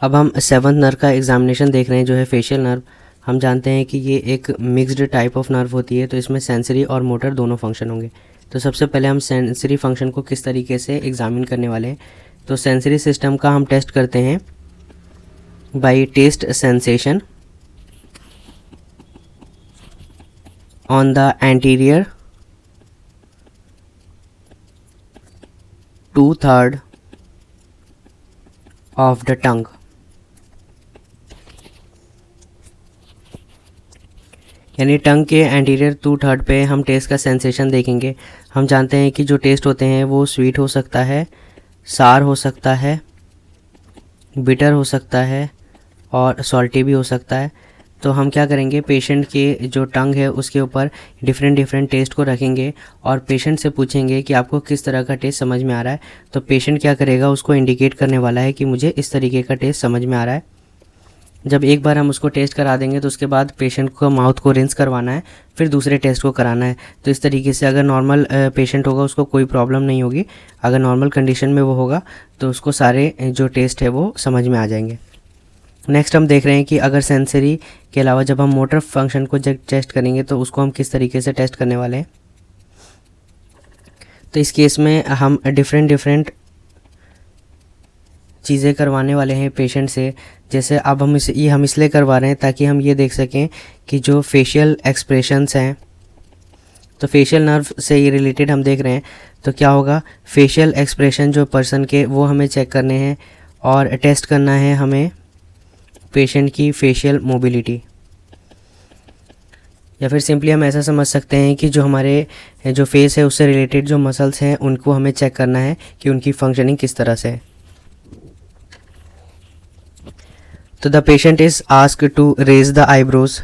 अब हम seventh nerve का एग्जामिनेशन देख रहे हैं जो है फेशियल नर्व। हम जानते हैं कि ये एक मिक्स्ड टाइप ऑफ नर्व होती है, तो इसमें सेंसरी और मोटर दोनों फंक्शन होंगे। तो सबसे पहले हम सेंसरी फंक्शन को किस तरीके से एग्जामिन करने वाले हैं। तो सेंसरी सिस्टम का हम टेस्ट करते हैं by test sensation on the anterior 2/3 of the tongue. यानी टंग के एंटीरियर 2/3 पे हम टेस्ट का सेंसेशन देखेंगे। हम जानते हैं कि जो टेस्ट होते हैं वो स्वीट हो सकता है, सार हो सकता है, बिटर हो सकता है और सॉल्टी भी हो सकता है। तो हम क्या करेंगे, पेशेंट के जो टंग है उसके ऊपर डिफरेंट टेस्ट को रखेंगे और पेशेंट से पूछेंगे कि आपको किस तरह का टेस्ट समझ में आ रहा है। तो पेशेंट क्या करेगा, उसको इंडिकेट करने वाला है कि मुझे इस तरीके का टेस्ट समझ में आ रहा है। जब एक बार हम उसको टेस्ट करा देंगे तो उसके बाद पेशेंट को माउथ को रिंस करवाना है, फिर दूसरे टेस्ट को कराना है। तो इस तरीके से अगर नॉर्मल पेशेंट होगा उसको कोई प्रॉब्लम नहीं होगी। अगर नॉर्मल कंडीशन में वो होगा तो उसको सारे जो टेस्ट है वो समझ में आ जाएंगे। नेक्स्ट हम देख रहे हैं कि अगर सेंसरी के अलावा जब हम मोटर फंक्शन को जब टेस्ट करेंगे तो उसको हम किस तरीके से टेस्ट करने वाले हैं। तो इस केस में हम डिफरेंट चीज़ें करवाने वाले हैं पेशेंट से। जैसे अब हम इसलिए करवा रहे हैं ताकि हम ये देख सकें कि जो फेशियल एक्सप्रेशंस हैं, तो फेशियल नर्व से ये रिलेटेड हम देख रहे हैं। तो क्या होगा, फेशियल एक्सप्रेशन जो पर्सन के वो हमें चेक करने हैं और टेस्ट करना है हमें पेशेंट की फेशियल मोबिलिटी। या फिर सिंपली हम ऐसा समझ सकते हैं कि जो हमारे जो फेस है उससे रिलेटेड जो मसल्स हैं उनको हमें चेक करना है कि उनकी फंक्शनिंग किस तरह से है। तो the patient is asked to raise the eyebrows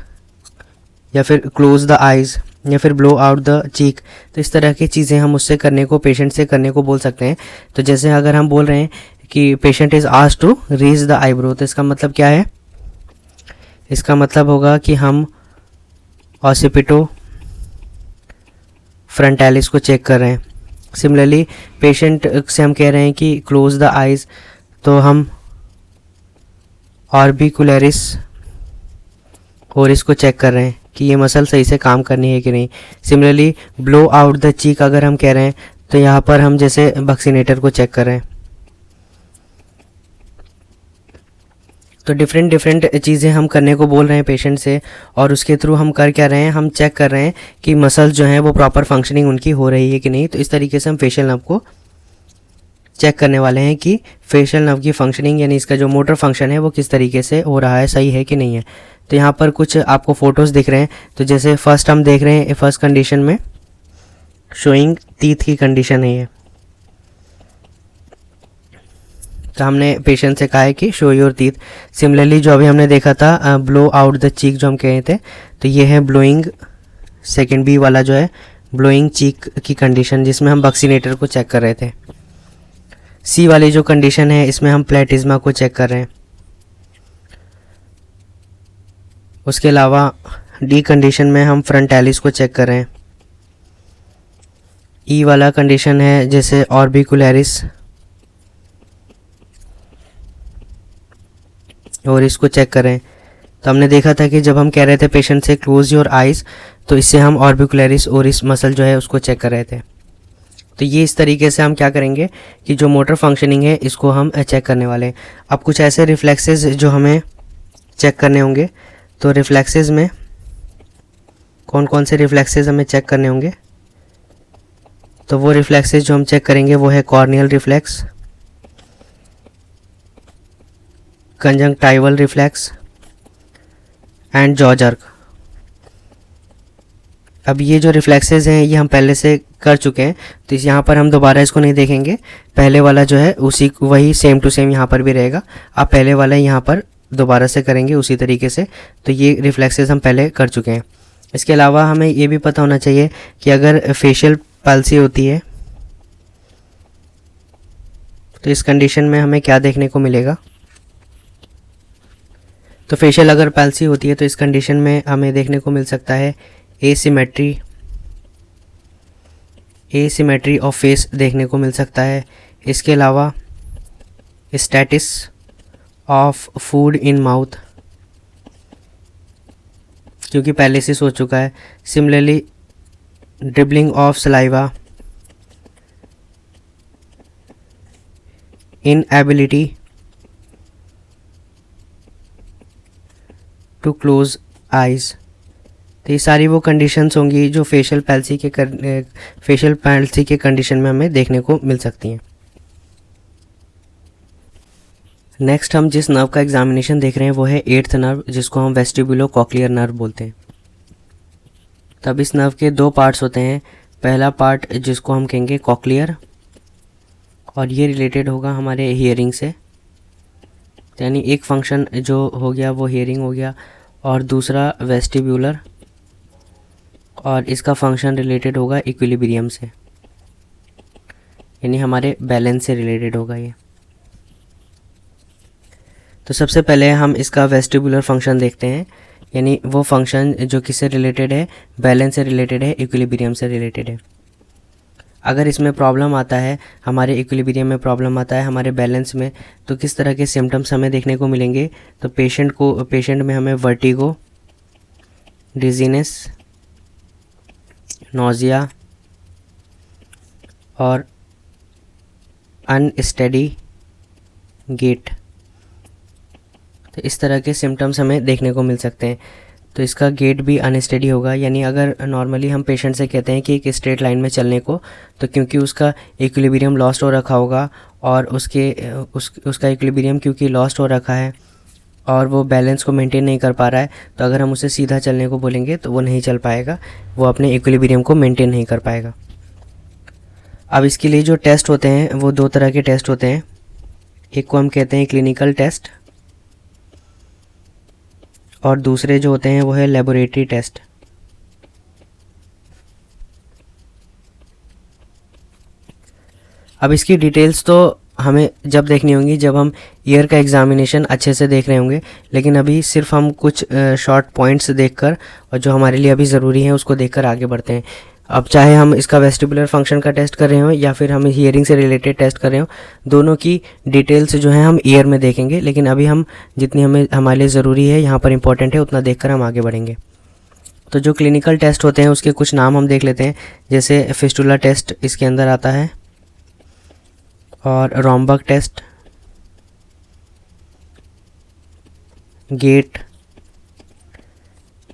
या फिर क्लोज द आइज़ या फिर ब्लो आउट द चीक। तो इस तरह की चीज़ें हम उससे करने को, पेशेंट से करने को बोल सकते हैं। तो जैसे अगर हम बोल रहे हैं कि patient is asked to raise the eyebrow, तो इसका मतलब क्या है, इसका मतलब होगा कि हम ऑसिपिटो फ्रंटालिस को चेक कर रहे हैं। सिमिलरली पेशेंट से हम कह रहे हैं कि क्लोज द आइज़, तो हम ऑर्बिकुलरिस और इसको चेक कर रहे हैं कि ये मसल सही से काम करनी है कि नहीं। Similarly blow out the cheek अगर हम कह रहे हैं तो यहाँ पर हम जैसे वैक्सीनेटर को चेक कर रहे हैं। तो डिफरेंट चीज़ें हम करने को बोल रहे हैं पेशेंट से और उसके थ्रू हम कर क्या रहे हैं, हम चेक कर रहे हैं कि मसल्स जो हैं वो प्रॉपर फंक्शनिंग उनकी हो रही है कि नहीं। तो इस तरीके से हम फेशियल नर्व को चेक करने वाले हैं कि फेशियल नर्व की फंक्शनिंग यानी इसका जो मोटर फंक्शन है वो किस तरीके से हो रहा है, सही है कि नहीं है। तो यहाँ पर कुछ आपको फोटोज़ दिख रहे हैं। तो जैसे फर्स्ट हम देख रहे हैं, फर्स्ट कंडीशन में शोइंग टीथ की कंडीशन है ये। तो हमने पेशेंट से कहा है कि शो योर टीथ। सिमिलरली जो अभी हमने देखा था ब्लो आउट द चीक जो हम कह रहे थे, तो ये है ब्लोइंग, सेकेंड बी वाला जो है ब्लोइंग चीक की कंडीशन जिसमें हम वैक्सीनेटर को चेक कर रहे थे। सी वाली जो कंडीशन है इसमें हम प्लेटिज्मा को चेक कर रहे हैं। उसके अलावा डी कंडीशन में हम फ्रंटालिस को चेक कर रहे हैं। ई वाला कंडीशन है जैसे ऑर्बिकुलरिस और इसको चेक करें। तो हमने देखा था कि जब हम कह रहे थे पेशेंट से क्लोज योर आइज़, तो इससे हम ऑर्बिकुलरिस और इस मसल जो है उसको चेक कर रहे थे। तो ये इस तरीके से हम क्या करेंगे कि जो मोटर फंक्शनिंग है इसको हम चेक करने वाले हैं। अब कुछ ऐसे रिफ्लेक्सेस जो हमें चेक करने होंगे, तो रिफ्लेक्सेस में कौन कौन से रिफ्लेक्सेस हमें चेक करने होंगे, तो वो रिफ्लेक्सेस जो हम चेक करेंगे वो है corneal reflex, conjunctival reflex and jaw jerk. अब ये जो रिफ्लेक्सेस हैं ये हम पहले से कर चुके हैं, तो यहाँ पर हम दोबारा इसको नहीं देखेंगे। पहले वाला जो है उसी वही सेम टू सेम यहाँ पर भी रहेगा। आप पहले वाला यहाँ पर दोबारा से करेंगे उसी तरीके से। तो ये रिफ्लेक्सेस हम पहले कर चुके हैं। इसके अलावा हमें ये भी पता होना चाहिए कि अगर फेशियल पैल्सी होती है तो इस कंडीशन में हमें क्या देखने को मिलेगा। तो फेशियल अगर पैल्सी होती है तो इस कंडीशन में हमें देखने को मिल सकता है एसिमेट्री ऑफ फेस देखने को मिल सकता है। इसके अलावा stasis of food in mouth, क्योंकि पैरालिसिस हो चुका है। Similarly dribbling of saliva, inability to close eyes. तो ये सारी वो कंडीशंस होंगी जो फेशियल पैल्सी के कंडीशन में हमें देखने को मिल सकती हैं। नेक्स्ट हम जिस नर्व का एग्जामिनेशन देख रहे हैं वो है 8th नर्व, जिसको हम वेस्टिबुलो कॉक्लियर नर्व बोलते हैं। तब इस नर्व के दो पार्ट्स होते हैं। पहला पार्ट जिसको हम कहेंगे कॉक्लियर, और ये रिलेटेड होगा हमारे हियरिंग से, यानी एक फंक्शन जो हो गया वो हियरिंग हो गया, और दूसरा वेस्टिब्यूलर, और इसका फंक्शन रिलेटेड होगा इक्विलिब्रियम से, यानी हमारे बैलेंस से रिलेटेड होगा ये। तो सबसे पहले हम इसका वेस्टिबुलर फंक्शन देखते हैं, यानी वो फंक्शन जो किससे रिलेटेड है, बैलेंस से रिलेटेड है, इक्विलिब्रियम से रिलेटेड है। अगर इसमें प्रॉब्लम आता है, हमारे इक्विलिब्रियम में प्रॉब्लम आता है, हमारे बैलेंस में, तो किस तरह के सिम्टम्स हमें देखने को मिलेंगे। तो पेशेंट में हमें वर्टिगो, डिजीनेस, नोजिया और अनस्टेडी गेट, तो इस तरह के सिम्टम्स हमें देखने को मिल सकते हैं। तो इसका गेट भी अनस्टेडी होगा, यानी अगर नॉर्मली हम पेशेंट से कहते हैं कि एक स्ट्रेट लाइन में चलने को, तो क्योंकि उसका इक्विलिब्रियम लॉस्ट हो रखा होगा, और उसका इक्विलिब्रियम क्योंकि लॉस्ट हो रखा है और वो बैलेंस को मेंटेन नहीं कर पा रहा है, तो अगर हम उसे सीधा चलने को बोलेंगे तो वो नहीं चल पाएगा, वो अपने इक्विलिब्रियम को मेंटेन नहीं कर पाएगा। अब इसके लिए जो टेस्ट होते हैं वो दो तरह के टेस्ट होते हैं। एक को हम कहते हैं क्लिनिकल टेस्ट, और दूसरे जो होते हैं वो है लेबोरेटरी टेस्ट। अब इसकी डिटेल्स तो हमें जब देखनी होंगी जब हम ईयर का एग्जामिनेशन अच्छे से देख रहे होंगे, लेकिन अभी सिर्फ हम कुछ शॉर्ट पॉइंट्स देखकर और जो हमारे लिए अभी ज़रूरी है उसको देखकर आगे बढ़ते हैं। अब चाहे हम इसका वेस्टिबुलर फंक्शन का टेस्ट कर रहे हो या फिर हम हियरिंग से रिलेटेड टेस्ट कर रहे हो, दोनों की डिटेल्स जो है हम ईयर में देखेंगे, लेकिन अभी हम जितनी हमारे लिए ज़रूरी है, यहाँ पर इंपॉर्टेंट है, उतना देखकर हम आगे बढ़ेंगे। तो जो क्लिनिकल टेस्ट होते हैं उसके कुछ नाम हम देख लेते हैं, जैसे फिस्टुला टेस्ट इसके अंदर आता है, और रोम्बक टेस्ट, गेट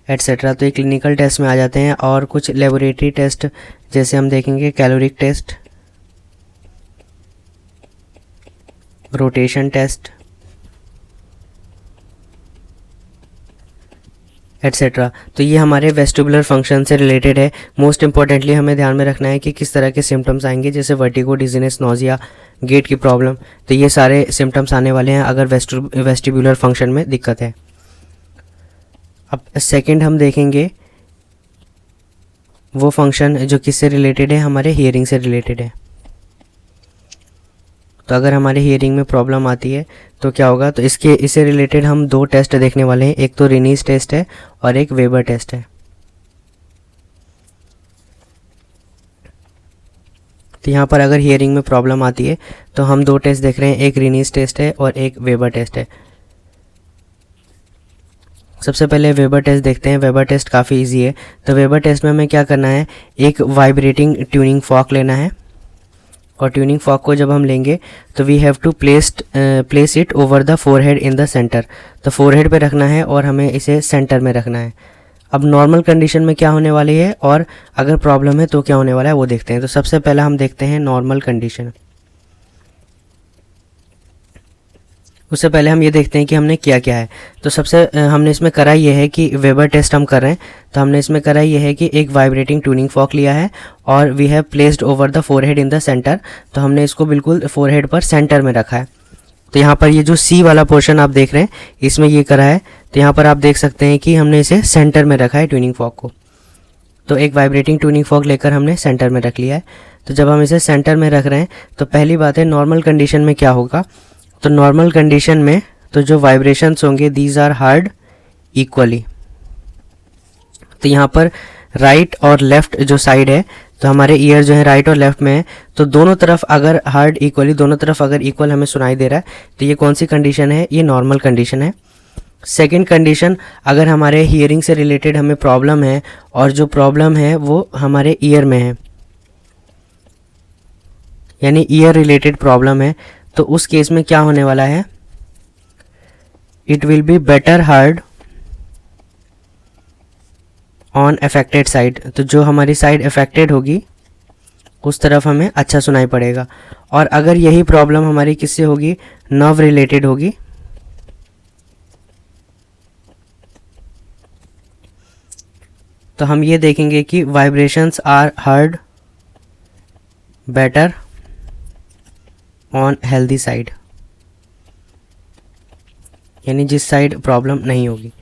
एटसेट्रा, तो ये क्लिनिकल टेस्ट में आ जाते हैं। और कुछ लेबोरेटरी टेस्ट जैसे हम देखेंगे caloric test, rotation test etcetera, तो ये हमारे वेस्टिबुलर फंक्शन से रिलेटेड है। मोस्ट इंपॉर्टेंटली हमें ध्यान में रखना है कि किस तरह के सिम्टम्स आएंगे, जैसे वर्टिगो, डिजीनेस, नोजिया, गेट की प्रॉब्लम, तो ये सारे सिम्टम्स आने वाले हैं अगर वेस्टिबुलर फंक्शन में दिक्कत है। अब सेकंड हम देखेंगे वो फंक्शन जो किससे रिलेटेड है, हमारे हियरिंग से रिलेटेड है। तो अगर हमारे हियरिंग में प्रॉब्लम आती है तो क्या होगा, तो इससे रिलेटेड हम दो टेस्ट देखने वाले हैं, एक तो रिनीस टेस्ट है और एक वेबर टेस्ट है। तो यहाँ पर अगर हियरिंग में प्रॉब्लम आती है तो हम दो टेस्ट देख रहे हैं, एक रिनीस टेस्ट है और एक वेबर टेस्ट है। सबसे पहले वेबर टेस्ट देखते हैं। वेबर टेस्ट काफ़ी इजी है। तो वेबर टेस्ट में हमें क्या करना है, एक वाइब्रेटिंग ट्यूनिंग फॉर्क लेना है, और ट्यूनिंग फॉर्क को जब हम लेंगे तो we have to place it over the forehead in the centre. तो फोरहेड पे रखना है और हमें इसे सेंटर में रखना है। अब नॉर्मल कंडीशन में क्या होने वाली है और अगर प्रॉब्लम है तो क्या होने वाला है वो देखते हैं। तो सबसे पहला हम देखते हैं नॉर्मल कंडीशन। उससे पहले हम ये देखते हैं कि हमने किया क्या है। तो सबसे हमने इसमें करा ये है कि वेबर टेस्ट हम कर रहे हैं, तो हमने इसमें करा ये है कि एक वाइब्रेटिंग ट्यूनिंग फॉर्क लिया है और we have placed over the forehead in the centre. तो हमने इसको बिल्कुल फोरहेड पर सेंटर में रखा है। तो यहाँ पर ये जो सी वाला पोर्शन आप देख रहे हैं इसमें ये करा है। तो यहाँ पर आप देख सकते हैं कि हमने इसे सेंटर में रखा है ट्यूनिंग फॉर्क को। तो एक वाइब्रेटिंग ट्यूनिंग फॉर्क लेकर हमने सेंटर में रख लिया है। तो जब हम इसे सेंटर में रख रहे हैं तो पहली बात है नॉर्मल कंडीशन में क्या होगा। तो नॉर्मल कंडीशन में तो जो वाइब्रेशंस होंगे दीज आर हर्ड इक्वली। तो यहाँ पर राइट और लेफ्ट जो साइड है तो हमारे ईयर जो है राइट और लेफ्ट में है, तो दोनों तरफ अगर हर्ड इक्वली, दोनों तरफ अगर इक्वल हमें सुनाई दे रहा है, तो ये कौन सी कंडीशन है? ये नॉर्मल कंडीशन है। सेकंड कंडीशन, अगर हमारे हियरिंग से रिलेटेड हमें प्रॉब्लम है और जो प्रॉब्लम है वो हमारे ईयर में है, यानी ईयर रिलेटेड प्रॉब्लम है, तो उस केस में क्या होने वाला है? It will be better heard on affected side. तो जो हमारी साइड अफेक्टेड होगी उस तरफ हमें अच्छा सुनाई पड़ेगा। और अगर यही प्रॉब्लम हमारी किससे होगी? नर्व रिलेटेड होगी, तो हम ये देखेंगे कि vibrations are heard better on healthy side, यानी जिस साइड प्रॉब्लम नहीं होगी।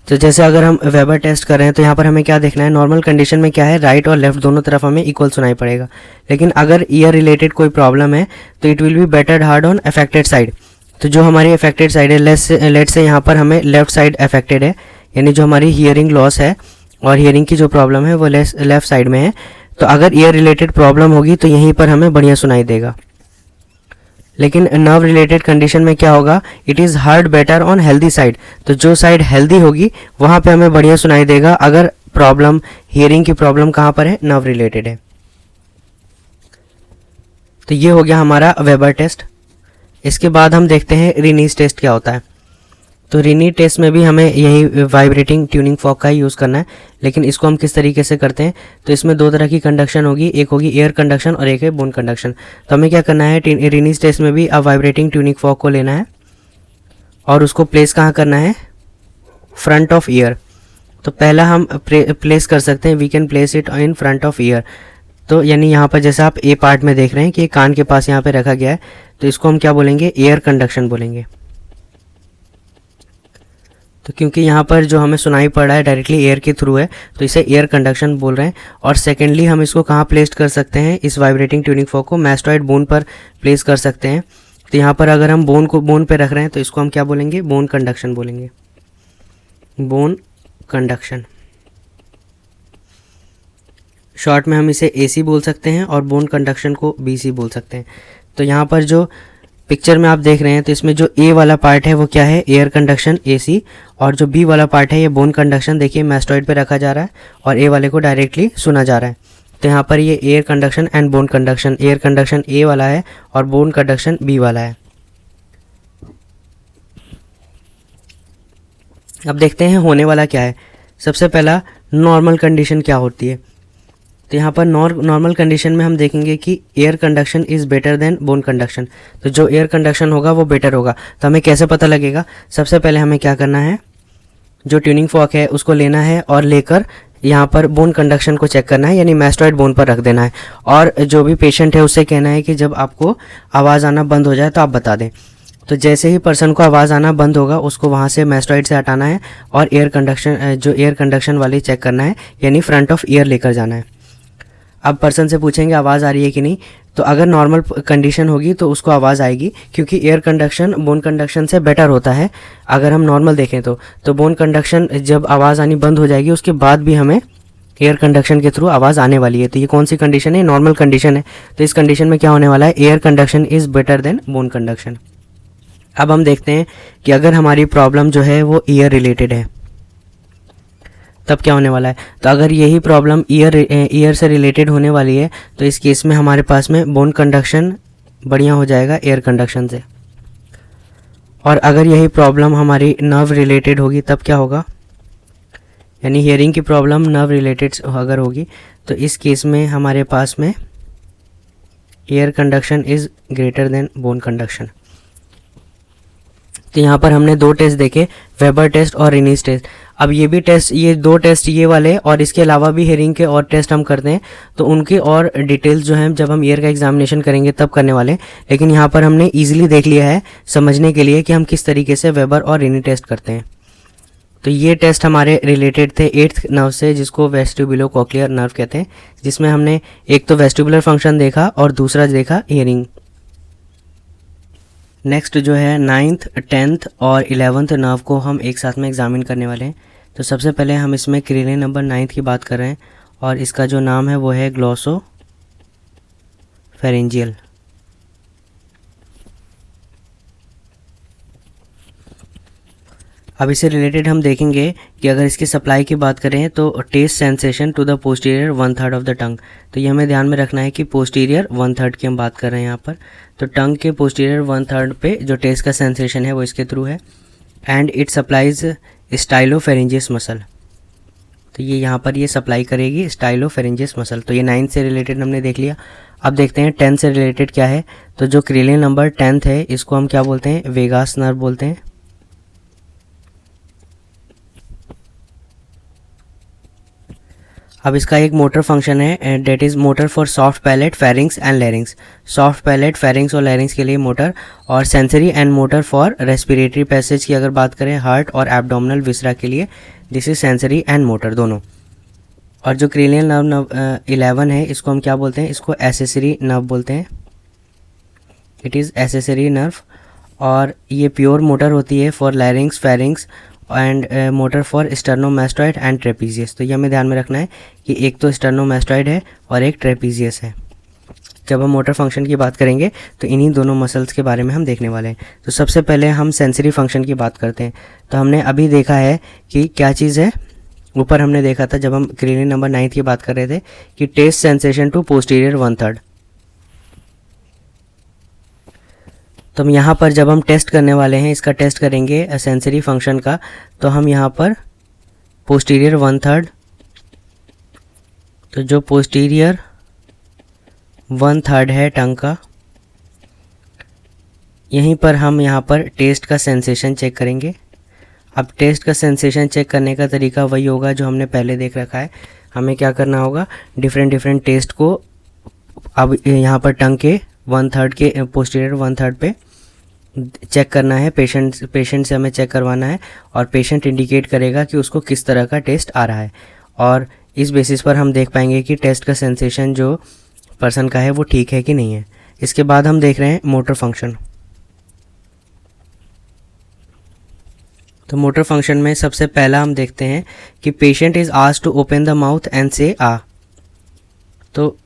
तो जैसे अगर हम वेबर टेस्ट कर रहे हैं तो यहाँ पर हमें क्या देखना है? नॉर्मल कंडीशन में क्या है? राइट और लेफ्ट दोनों तरफ हमें इक्वल सुनाई पड़ेगा। लेकिन अगर ईयर रिलेटेड कोई प्रॉब्लम है तो it will be better hard on affected side. तो जो हमारी अफेक्टेड साइड है, लेट से यहाँ पर हमें लेफ्ट साइड अफेक्टेड है, यानी जो हमारी हियरिंग लॉस है और हियरिंग की जो प्रॉब्लम है वो लेफ्ट साइड में है, तो अगर ईयर रिलेटेड प्रॉब्लम होगी तो यहीं पर हमें बढ़िया सुनाई देगा। लेकिन नर्व रिलेटेड कंडीशन में क्या होगा? It is heard better on healthy side. तो जो साइड हेल्दी होगी वहाँ पे हमें बढ़िया सुनाई देगा, अगर प्रॉब्लम, हियरिंग की प्रॉब्लम कहाँ पर है? नर्व रिलेटेड है। तो ये हो गया हमारा वेबर टेस्ट। इसके बाद हम देखते हैं रिनीज टेस्ट क्या होता है। तो रिनी टेस्ट में भी हमें यही वाइब्रेटिंग ट्यूनिंग फॉर्क का ही यूज़ करना है, लेकिन इसको हम किस तरीके से करते हैं? तो इसमें दो तरह की कंडक्शन होगी, एक होगी एयर कंडक्शन और एक है बोन कंडक्शन। तो हमें क्या करना है? रिनीज टेस्ट में भी अब वाइब्रेटिंग ट्यूनिंग फॉर्क को लेना है और उसको प्लेस कहाँ करना है? Front of ear. तो पहला हम प्लेस कर सकते हैं, we can place it in front of ear. तो यानी यहाँ पर जैसा आप ए पार्ट में देख रहे हैं कि कान के पास यहाँ पे रखा गया है, तो इसको हम क्या बोलेंगे? एयर कंडक्शन बोलेंगे। तो क्योंकि यहाँ पर जो हमें सुनाई पड़ रहा है डायरेक्टली एयर के थ्रू है, तो इसे एयर कंडक्शन बोल रहे हैं। और सेकेंडली हम इसको कहाँ प्लेस कर सकते हैं? इस वाइब्रेटिंग ट्यूनिंग फॉर्क को मैस्टॉइड बोन पर प्लेस कर सकते हैं। तो यहाँ पर अगर हम बोन पे रख रहे हैं तो इसको हम क्या बोलेंगे? बोन कंडक्शन बोलेंगे, बोन कंडक्शन। शॉर्ट में हम इसे AC बोल सकते हैं और बोन कंडक्शन को BC बोल सकते हैं। तो यहाँ पर जो पिक्चर में आप देख रहे हैं तो इसमें जो A वाला पार्ट है वो क्या है? एयर कंडक्शन AC, और जो B वाला पार्ट है ये बोन कंडक्शन। देखिए मैस्टॉइड पे रखा जा रहा है और A वाले को डायरेक्टली सुना जा रहा है। तो यहाँ पर ये air conduction and bone conduction, air conduction A वाला है और बोन कंडक्शन B वाला है। अब देखते हैं होने वाला क्या है। सबसे पहला नॉर्मल कंडीशन क्या होती है? तो यहाँ पर नॉर्मल कंडीशन में हम देखेंगे कि air conduction is better than bone conduction. तो जो एयर कंडक्शन होगा वो बेटर होगा। तो हमें कैसे पता लगेगा? सबसे पहले हमें क्या करना है? जो ट्यूनिंग फॉर्क है उसको लेना है और लेकर यहाँ पर बोन कंडक्शन को चेक करना है, यानी मैस्टॉइड बोन पर रख देना है। और जो भी पेशेंट है उससे कहना है कि जब आपको आवाज़ आना बंद हो जाए तो आप बता दें। तो जैसे ही पर्सन को आवाज़ आना बंद होगा उसको वहाँ से मैस्टॉइड से हटाना है और एयर कंडक्शन वाली चेक करना है, यानी फ्रंट ऑफ ईयर लेकर जाना है। अब पर्सन से पूछेंगे आवाज़ आ रही है कि नहीं, तो अगर नॉर्मल कंडीशन होगी तो उसको आवाज़ आएगी, क्योंकि एयर कंडक्शन बोन कंडक्शन से बेटर होता है। अगर हम नॉर्मल देखें तो बोन कंडक्शन जब आवाज़ आनी बंद हो जाएगी उसके बाद भी हमें एयर कंडक्शन के थ्रू आवाज़ आने वाली है। तो ये कौन सी कंडीशन है? नॉर्मल कंडीशन है। तो इस कंडीशन में क्या होने वाला है? Air conduction is better than bone conduction. अब हम देखते हैं कि अगर हमारी प्रॉब्लम जो है वो ईयर रिलेटेड है तब क्या होने वाला है। तो अगर यही प्रॉब्लम ईयर से रिलेटेड होने वाली है तो इस केस में हमारे पास में बोन कंडक्शन बढ़िया हो जाएगा एयर कंडक्शन से। और अगर यही प्रॉब्लम हमारी नर्व रिलेटेड होगी तब क्या होगा? यानी हियरिंग की प्रॉब्लम नर्व रिलेटेड अगर होगी तो इस केस में हमारे पास में air conduction is greater than bone conduction. तो यहाँ पर हमने दो टेस्ट देखे, वेबर टेस्ट और रिनीज टेस्ट। अब ये भी टेस्ट, ये दो टेस्ट ये वाले और इसके अलावा भी हेयरिंग के और टेस्ट हम करते हैं, तो उनके और डिटेल्स जो हैं जब हम ईयर का एग्जामिनेशन करेंगे तब करने वाले हैं। लेकिन यहाँ पर हमने ईजिली देख लिया है समझने के लिए कि हम किस तरीके से वेबर और रिनी टेस्ट करते हैं। तो ये टेस्ट हमारे रिलेटेड थे 8th नर्व से, जिसको वेस्टिबुलोकोक्लियर नर्व कहते हैं, जिसमें हमने एक तो वेस्टिबुलर फंक्शन देखा और दूसरा देखा हियरिंग। नेक्स्ट जो है 9th 10th और 11th नर्व को हम एक साथ में एग्जामिन करने वाले हैं। तो सबसे पहले हम इसमें क्रेनियल नंबर 9th की बात कर रहे हैं और इसका जो नाम है वो है ग्लॉसोफेरेंजियल। अब इससे रिलेटेड हम देखेंगे कि अगर इसकी सप्लाई की बात करें तो test sensation to the posterior 1/3 of the tongue. तो ये हमें ध्यान में रखना है कि पोस्टीरियर 1/3 की हम बात कर रहे हैं यहाँ पर। तो टंग के पोस्टीरियर 1/3 पे जो टेस्ट का सेंसेशन है वो इसके थ्रू है। And it supplies stylopharyngeus muscle. तो ये यहाँ पर ये सप्लाई करेगी स्टाइलोफेरेंजियस मसल। तो ये 9 से रिलेटेड हमने देख लिया। अब देखते हैं 10 से रिलेटेड क्या है। तो जो क्रेनियल नंबर 10 है इसको हम क्या बोलते हैं, वेगास नर्व बोलते हैं। अब इसका एक मोटर फंक्शन है, that is motor for soft palate, pharynx and लैरिंग्स। Soft palate, pharynx और लैरिंग्स के लिए मोटर, और sensory and motor for respiratory passage की अगर बात करें हार्ट और एब्डोमिनल विसरा के लिए, this is sensory and motor दोनों। और जो क्रेनियल नर्व 11 है इसको हम क्या बोलते हैं, इसको एसेसरी नर्व बोलते हैं। इट इज़ एसेसरी नर्व, और ये प्योर मोटर होती है for larynx, pharynx and motor for sternomastoid and trapezius. तो ये हमें ध्यान में रखना है कि एक तो स्टर्नोमास्टॉइड है और एक ट्रेपीजियस है। जब हम मोटर फंक्शन की बात करेंगे तो इन्हीं दोनों मसल्स के बारे में हम देखने वाले हैं। तो सबसे पहले हम सेंसरी फंक्शन की बात करते हैं। तो हमने अभी देखा है कि क्या चीज़ है, ऊपर हमने देखा था जब हम क्रेनियल नंबर 9 की बात कर रहे थे कि टेस्ट सेंसेशन टू पोस्टीरियर 1/3। तो हम यहाँ पर जब हम टेस्ट करने वाले हैं, इसका टेस्ट करेंगे सेंसरी फंक्शन का, तो हम यहाँ पर पोस्टीरियर 1/3, तो जो पोस्टीरियर 1/3 है टंग का, यहीं पर हम यहाँ पर टेस्ट का सेंसेशन चेक करेंगे। अब टेस्ट का सेंसेशन चेक करने का तरीका वही होगा जो हमने पहले देख रखा है। हमें क्या करना होगा, डिफरेंट टेस्ट को अब यहाँ पर टंग के 1/3 के पोस्टीरियर 1/3 पे चेक करना है। पेशेंट से हमें चेक करवाना है और पेशेंट इंडिकेट करेगा कि उसको किस तरह का टेस्ट आ रहा है, और इस बेसिस पर हम देख पाएंगे कि टेस्ट का सेंसेशन जो पर्सन का है वो ठीक है कि नहीं है। इसके बाद हम देख रहे हैं मोटर फंक्शन। तो मोटर फंक्शन में सबसे पहला हम देखते हैं कि patient is asked to open the mouth and say ah. तो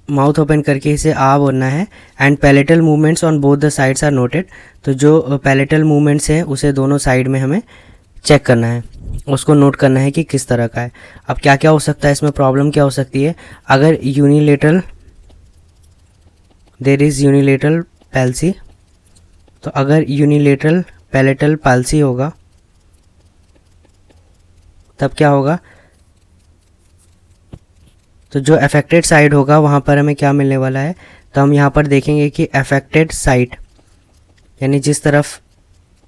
माउथ ओपन करके इसे आ बोलना है। And palatal movements on both the sides are noted. तो जो पैलेटल मूवमेंट्स हैं उसे दोनों साइड में हमें चेक करना है, उसको नोट करना है कि किस तरह का है। अब क्या क्या हो सकता है इसमें, प्रॉब्लम क्या हो सकती है, अगर unilateral there is unilateral palsy. तो अगर यूनिलेटरल पैलेटल पैल्सी होगा तब क्या होगा, तो जो अफेक्टेड साइड होगा वहाँ पर हमें क्या मिलने वाला है। तो हम यहाँ पर देखेंगे कि अफेक्टेड साइड यानी जिस तरफ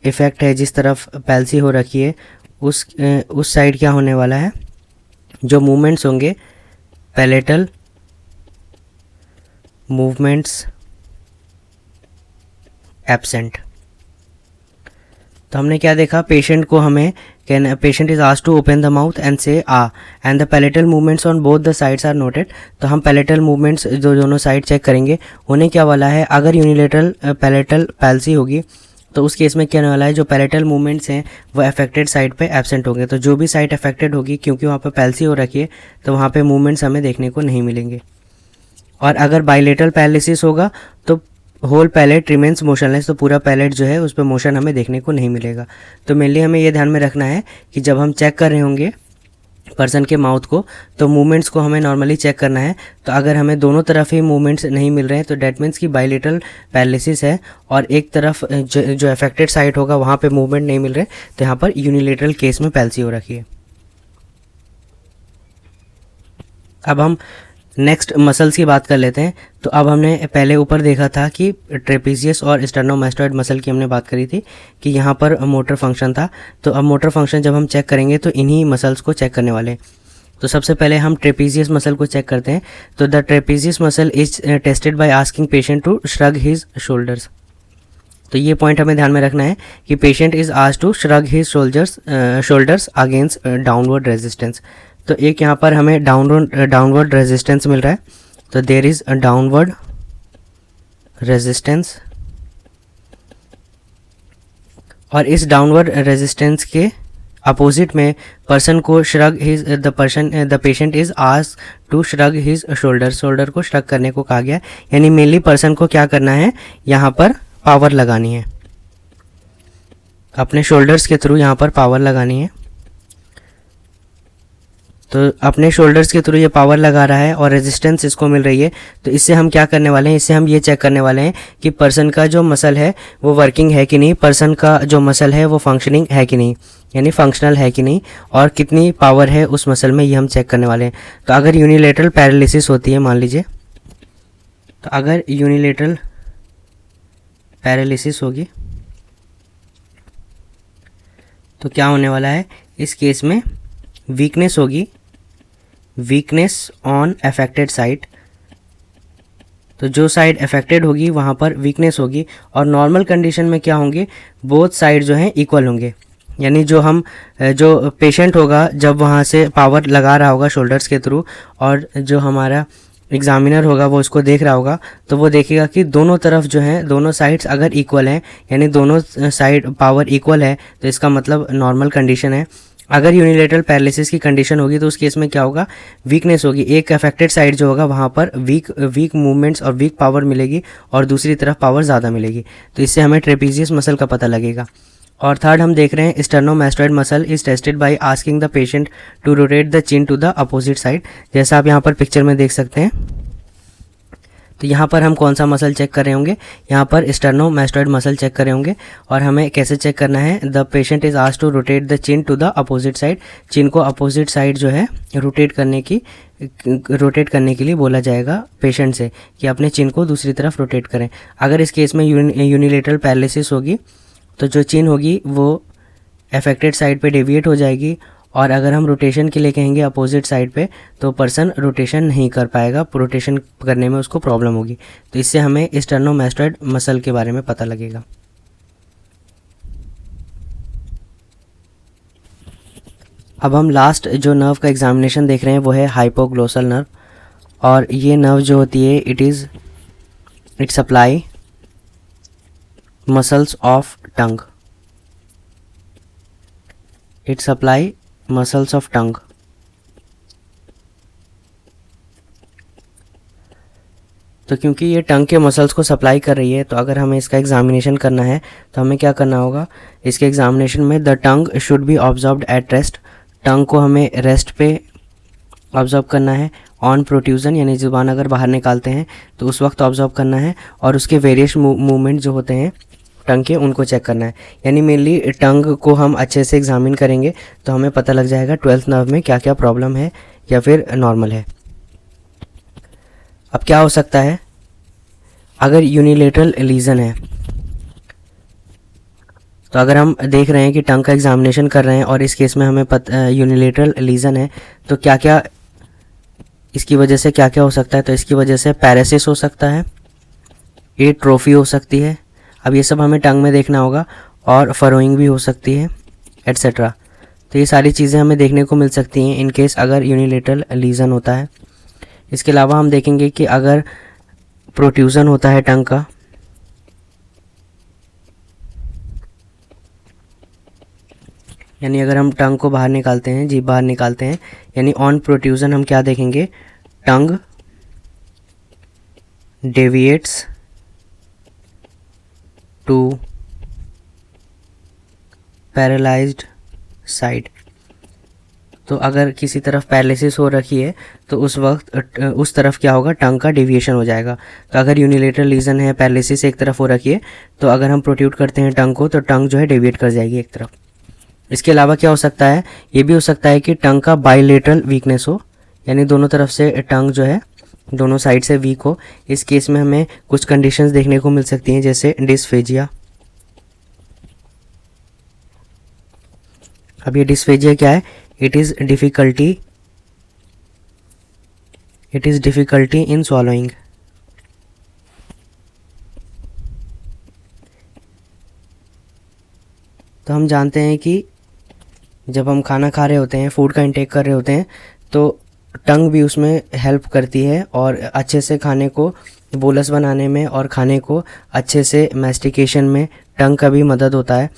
इफ़ेक्ट है, जिस तरफ पैल्सी हो रखी है, उस साइड क्या होने वाला है, जो मूवमेंट्स होंगे पैलेटल मूवमेंट्स एब्सेंट। तो हमने क्या देखा, पेशेंट को हमें कहना, patient is asked to open the mouth and say ah and the palatal movements on both the sides are noted. तो हम पैलेटल मूवमेंट्स जो दोनों साइड चेक करेंगे, होने क्या वाला है, अगर यूनिलेटरल पैलेटल पैल्सी होगी तो उस केस में क्या होने वाला है, जो पैलेटल मूवमेंट्स हैं वो अफेक्टेड साइड पे एब्सेंट होंगे। तो जो भी साइड अफेक्टेड होगी, क्योंकि वहाँ पे पैल्सी हो रखी है तो वहाँ पे मूवमेंट्स हमें देखने को नहीं मिलेंगे। और अगर बाइलेटरल पैरालिसिस होगा तो होल पैलेट रिमेंस मोशनलेस। तो पूरा पैलेट जो है उस पर मोशन हमें देखने को नहीं मिलेगा। तो मेनली हमें ये ध्यान में रखना है कि जब हम चेक कर रहे होंगे पर्सन के माउथ को, तो मूवमेंट्स को हमें नॉर्मली चेक करना है। तो अगर हमें दोनों तरफ ही मूवमेंट्स नहीं मिल रहे हैं तो डेट मीन्स कि बाइलेटरल पैरालिसिस है, और एक तरफ जो अफेक्टेड साइड होगा वहाँ पे मूवमेंट नहीं मिल रहे, तो यहाँ पर यूनिलेटरल केस में पैल्सी हो रखी है। अब हम नेक्स्ट मसल्स की बात कर लेते हैं। तो अब हमने पहले ऊपर देखा था कि ट्रेपीजियस और स्टर्नोमास्टॉइड मसल की हमने बात करी थी कि यहाँ पर मोटर फंक्शन था। तो अब मोटर फंक्शन जब हम चेक करेंगे तो इन्हीं मसल्स को चेक करने वाले हैं। तो सबसे पहले हम ट्रेपीजियस मसल को चेक करते हैं। तो the trapezius muscle is tested by asking patient to shrug his shoulders. तो ये पॉइंट हमें ध्यान में रखना है कि patient is asked to shrug his shoulders against downward resistance. तो एक यहाँ पर हमें डाउनवर्ड रेजिस्टेंस मिल रहा है। तो there is a downward resistance, और इस डाउनवर्ड रेजिस्टेंस के अपोजिट में पर्सन को shrug his the patient is asked to shrug his shoulder को श्रग करने को कहा गया, यानी मेनली पर्सन को क्या करना है, यहाँ पर पावर लगानी है, अपने शोल्डर्स के थ्रू यहाँ पर पावर लगानी है। तो अपने शोल्डर्स के थ्रू ये पावर लगा रहा है और रेजिस्टेंस इसको मिल रही है। तो इससे हम क्या करने वाले हैं, इससे हम ये चेक करने वाले हैं कि पर्सन का जो मसल है वो वर्किंग है कि नहीं, पर्सन का जो मसल है वो फंक्शनिंग है कि नहीं, यानी फंक्शनल है कि नहीं, और कितनी पावर है उस मसल में, ये हम चेक करने वाले हैं। तो अगर यूनिलेटरल पैरालिसिस होती है, मान लीजिए, तो अगर यूनिलेटरल पैरालिसिस होगी तो क्या होने वाला है, इस केस में वीकनेस होगी, वीकनेस ऑन अफेक्टेड साइड। तो जो साइड अफेक्टेड होगी वहाँ पर वीकनेस होगी, और नॉर्मल कंडीशन में क्या होंगे, बोथ साइड जो हैं इक्वल होंगे, यानी जो पेशेंट होगा जब वहाँ से पावर लगा रहा होगा शोल्डर्स के थ्रू, और जो हमारा एग्जामिनर होगा वो उसको देख रहा होगा, तो वो देखेगा कि दोनों तरफ जो है, दोनों साइड्स अगर इक्वल हैं, यानी दोनों साइड पावर इक्वल है, तो इसका मतलब नॉर्मल कंडीशन है। अगर यूनिलेटरल पैरालिसिस की कंडीशन होगी तो उस केस में क्या होगा, वीकनेस होगी, एक अफेक्टेड साइड जो होगा वहाँ पर वीक मूवमेंट्स और वीक पावर मिलेगी, और दूसरी तरफ पावर ज़्यादा मिलेगी। तो इससे हमें ट्रेपीजियस मसल का पता लगेगा। और थर्ड हम देख रहे हैं, sternomastoid muscle is tested by asking the patient to rotate the chin to the opposite side. जैसा आप यहाँ पर पिक्चर में देख सकते हैं, तो यहाँ पर हम कौन सा मसल चेक कर रहे होंगे, यहाँ पर स्टर्नोमैस्टॉइड मसल चेक कर रहे होंगे। और हमें कैसे चेक करना है, the patient is asked to rotate the chin to the opposite side. Chin को अपोजिट साइड जो है रोटेट करने के लिए बोला जाएगा पेशेंट से कि अपने चिन को दूसरी तरफ रोटेट करें। अगर इस केस में यूनिलेटरल पैरालिसिस होगी तो जो चिन होगी वो अफेक्टेड साइड पे डेविएट हो जाएगी, और अगर हम रोटेशन के लिए कहेंगे अपोजिट साइड पे तो पर्सन रोटेशन नहीं कर पाएगा, रोटेशन करने में उसको प्रॉब्लम होगी। तो इससे हमें स्टर्नोमैस्टॉइड मसल के बारे में पता लगेगा। अब हम लास्ट जो नर्व का एग्जामिनेशन देख रहे हैं वो है हाइपोग्लोसल नर्व, और ये नर्व जो होती है it supply muscles of tongue, it supply muscles of tongue. तो क्योंकि ये टंग के मसल्स को सप्लाई कर रही है, तो अगर हमें इसका एग्जामिनेशन करना है तो हमें क्या करना होगा, इसके एग्जामिनेशन में the tongue should be observed at rest, tongue को हमें रेस्ट पे ऑब्जर्व करना है। ऑन प्रोट्यूजन, यानी जुबान अगर बाहर निकालते हैं तो उस वक्त ऑब्जर्व करना है, और उसके वेरियस मूवमेंट जो होते हैं टंग के उनको चेक करना है। यानी मेनली टंग को हम अच्छे से एग्जामिन करेंगे तो हमें पता लग जाएगा 12th नर्व में क्या क्या प्रॉब्लम है या फिर नॉर्मल है। अब क्या हो सकता है, अगर यूनिलेटरल लीजन है, तो अगर हम देख रहे हैं कि टंग का एग्जामिनेशन कर रहे हैं और इस केस में हमें यूनिलेटरल लीजन है, तो क्या क्या इसकी वजह से क्या क्या हो सकता है। तो इसकी वजह से पैरासिस हो सकता है, एट्रोफी हो सकती है, अब ये सब हमें टंग में देखना होगा, और फरोइंग भी हो सकती है, एट्सेट्रा। तो ये सारी चीज़ें हमें देखने को मिल सकती हैं इन केस अगर यूनिलेटरल लीजन होता है। इसके अलावा हम देखेंगे कि अगर प्रोट्यूजन होता है टंग का, यानी अगर हम टंग को बाहर निकालते हैं, जीभ बाहर निकालते हैं, यानी ऑन प्रोट्यूजन हम क्या देखेंगे, टंग डेविएट्स टू पैरालाइज्ड साइड। तो अगर किसी तरफ पैरालिसिस हो रखी है तो उस वक्त उस तरफ क्या होगा, टंग का डेविएशन हो जाएगा। तो अगर यूनिलेटरल लीजन है, पैरालिसिस एक तरफ हो रखी है, तो अगर हम प्रोट्यूट करते हैं टंग को तो टंग जो है डेविएट कर जाएगी एक तरफ। इसके अलावा क्या हो सकता है, ये भी हो सकता है कि टंग का बाइलेटरल वीकनेस हो, यानी दोनों तरफ से टंग जो है दोनों साइड से वीक हो। इस केस में हमें कुछ कंडीशंस देखने को मिल सकती हैं, जैसे डिस्फेजिया। अब ये डिस्फेजिया क्या है, it is difficulty in swallowing. तो हम जानते हैं कि जब हम खाना खा रहे होते हैं, फूड का इंटेक कर रहे होते हैं, तो टंग भी उसमें हेल्प करती है, और अच्छे से खाने को बोलस बनाने में और खाने को अच्छे से मैस्टिकेशन में टंग का भी मदद होता है।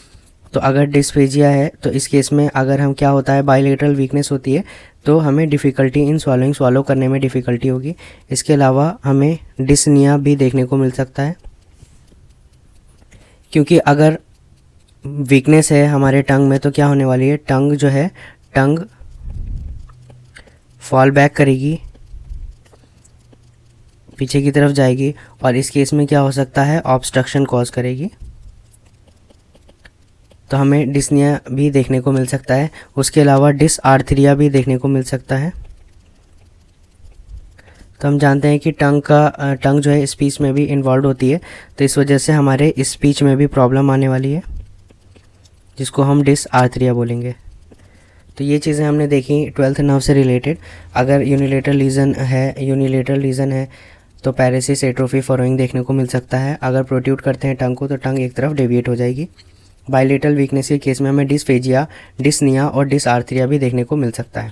तो अगर डिस्फेजिया है तो इस केस में अगर हम क्या होता है, बायलेटरल वीकनेस होती है तो हमें डिफ़िकल्टी इन स्वॉलोइंग, स्वॉलो करने में डिफ़िकल्टी होगी। इसके अलावा हमें डिस्निया भी देखने को मिल सकता है, क्योंकि अगर वीकनेस है हमारे टंग में तो क्या होने वाली है, टंग जो है, टंग फॉल बैक करेगी, पीछे की तरफ जाएगी और इस केस में क्या हो सकता है, ऑब्स्ट्रक्शन कॉज करेगी। तो हमें डिस्निया भी देखने को मिल सकता है। उसके अलावा डिसआर्थरिया भी देखने को मिल सकता है। तो हम जानते हैं कि टंग जो है स्पीच में भी इन्वॉल्व होती है, तो इस वजह से हमारे स्पीच में भी प्रॉब्लम आने वाली है, जिसको हम डिसआर्थरिया बोलेंगे। तो ये चीज़ें हमने देखी 12th नर्व से रिलेटेड। अगर यूनिलेटरल लीजन है तो पैरेसिस, एट्रोफी, फरोइंग देखने को मिल सकता है। अगर प्रोट्रूड करते हैं टंग को तो टंग एक तरफ डेविएट हो जाएगी। बायलेटरल वीकनेस के केस में हमें डिस्फेजिया, डिस्निया और डिसआर्थरिया भी देखने को मिल सकता है।